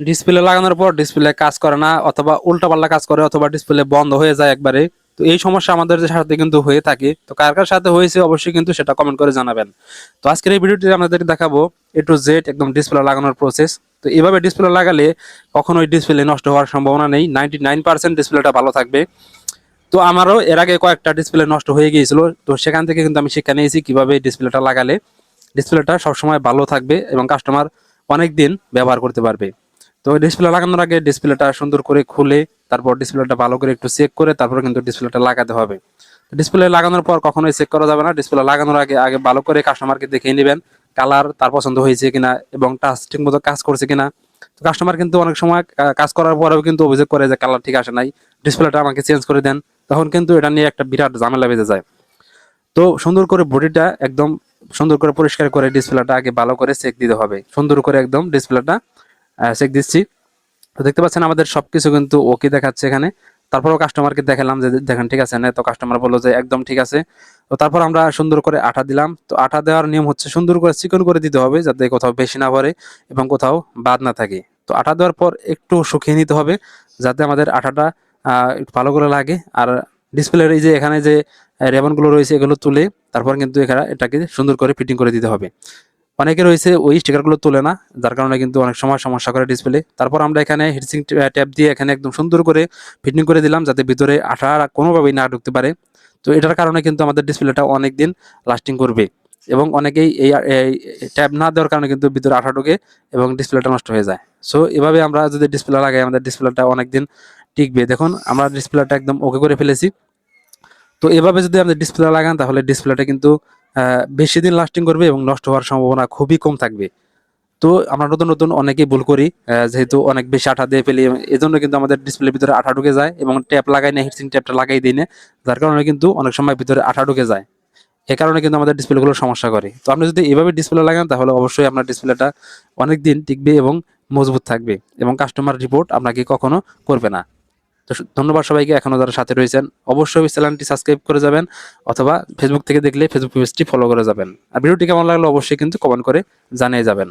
Display লাগানোর পর display কাজ করে না, অথবা উল্টাপাল্টা কাজ করে, অথবা ডিসপ্লে বন্ধ হয়ে যায় একবারে। তো এই সমস্যা আমাদের সাথে কিন্তু হয়ে থাকে। তো কার কার সাথে হয়েছে অবশ্যই কিন্তু সেটা কমেন্ট করে জানাবেন। তো আজকের এই ভিডিওটি আমাদের দেখাবো A to Z একদম ডিসপ্লে লাগানোর প্রসেস। তো এইভাবে ডিসপ্লে লাগালে কখনোই ডিসপ্লে নষ্ট হওয়ার সম্ভাবনা নেই, 99% ডিসপ্লেটা ভালো থাকবে। তো আমারও এর আগে কয়েকটা ডিসপ্লে নষ্ট হয়ে গিয়েছিল, তো সেখান থেকে কিন্তু আমি শিক্ষা নিয়েছি কিভাবে ডিসপ্লেটা লাগালে ডিসপ্লেটা সবসময় ভালো থাকবে এবং কাস্টমার অনেক দিন ব্যবহার করতে পারবে। তো ডিসপ্লে লাগানোর আগে ডিসপ্লেটা সুন্দর করে খুলে তারপর ডিসপ্লেটা ভালো করে একটু চেক করে তারপর কিন্তু ডিসপ্লেটা লাগাতে হবে। ডিসপ্লে লাগানোর পর কখনোই চেক করা যাবে না, ডিসপ্লে লাগানোর আগে আগে ভালো করে কাস্টমারকে দেখিয়ে নেবেন কালার তার পছন্দ হয়েছে কিনা এবং টাচ ঠিক মতো কাজ করছে কিনা। তো কাস্টমার কিন্তু অনেক সময় কাজ করার পরেও কিন্তু অভিযোগ করে যে কালার ঠিক আসে নাই, ডিসপ্লেটা আমাকে চেঞ্জ করে দেন। তখন কিন্তু এটা নিয়ে একটা বিরাট ঝামেলা বেঁধে যায়। তো সুন্দর করে বডিটা একদম সুন্দর করে পরিষ্কার করে ডিসপ্লেটা আগে ভালো করে চেক দিতে হবে। সুন্দর করে একদম ডিসপ্লেটা চেক দিচ্ছি। তো দেখতে পাচ্ছেন আমাদের সবকিছু কিন্তু ওকে দেখাচ্ছে এখানে। তারপরও কাস্টমারকে দেখালাম যে দেখেন ঠিক আছে না, তো কাস্টমার বললো যে একদম ঠিক আছে। তো তারপর আমরা সুন্দর করে আঠা দিলাম। তো আঠা দেওয়ার নিয়ম হচ্ছে সুন্দর করে চিকন করে দিতে হবে যাতে কোথাও বেশি না ভরে এবং কোথাও বাদ না থাকে। তো আঠা দেওয়ার পর একটু শুকিয়ে নিতে হবে যাতে আমাদের আঠাটা একটু ভালো করে লাগে। আর ডিসপ্লের এই যে এখানে যে রেবনগুলো রয়েছে এগুলো তুলে তারপর কিন্তু এখানে এটাকে সুন্দর করে ফিটিং করে দিতে হবে। অনেকে রয়েছে ওই স্টিকারগুলো তোলে না, যার কারণে কিন্তু অনেক সময় সমস্যা করে ডিসপ্লে। তারপর আমরা এখানে হিটসিং ট্যাপ দিয়ে এখানে একদম সুন্দর করে ফিটিং করে দিলাম যাতে ভিতরে আঠা কোনোভাবেই না ঢুকতে পারে। তো এটার কারণে কিন্তু আমাদের ডিসপ্লেটা অনেক দিন লাস্টিং করবে। এবং অনেকেই এই ট্যাপ না দেওয়ার কারণে কিন্তু ভিতরে আঠা ঢোকে এবং ডিসপ্লেটা নষ্ট হয়ে যায়। সো এভাবে আমরা যদি ডিসপ্লে লাগাই আমাদের ডিসপ্লেটা অনেক দিন টিকবে। দেখুন আমরা ডিসপ্লেটা একদম ওকে করে ফেলেছি। তো এভাবে যদি আপনি ডিসপ্লে লাগান তাহলে ডিসপ্লেটা কিন্তু বেশি দিন লাস্টিং করবে এবং নষ্ট হওয়ার সম্ভাবনা খুবই কম থাকবে। তো আমরা নতুন নতুন অনেকেই ভুল করি, যেহেতু অনেক বেশি আঠা দিয়ে ফেলি এজন্য কিন্তু আমাদের ডিসপ্লের ভিতরে আঠা ঢুকে যায় এবং ট্যাপ লাগাই না, হিটসিং ট্যাপটা লাগাই দিই না, যার কারণে কিন্তু অনেক সময় ভিতরে আঠা ঢুকে যায়। এ কারণে কিন্তু আমাদের ডিসপ্লেগুলো সমস্যা করে। তো আপনি যদি এভাবে ডিসপ্লে লাগান তাহলে অবশ্যই আপনার ডিসপ্লেটা অনেক দিন টিকবে এবং মজবুত থাকবে এবং কাস্টমার রিপোর্ট আপনাকে কখনো করবে না। তো ধন্যবাদ সবাইকে এখনো যারা সাথে রয়েছেন। অবশ্যই চ্যানেলটি সাবস্ক্রাইব করে যাবেন, অথবা ফেসবুক থেকে দেখলে ফেসবুক পেজটি ফলো করে যাবেন। আর ভিডিওটি কেমন লাগলো অবশ্যই কিন্তু কমেন্ট করে জানিয়ে যাবেন।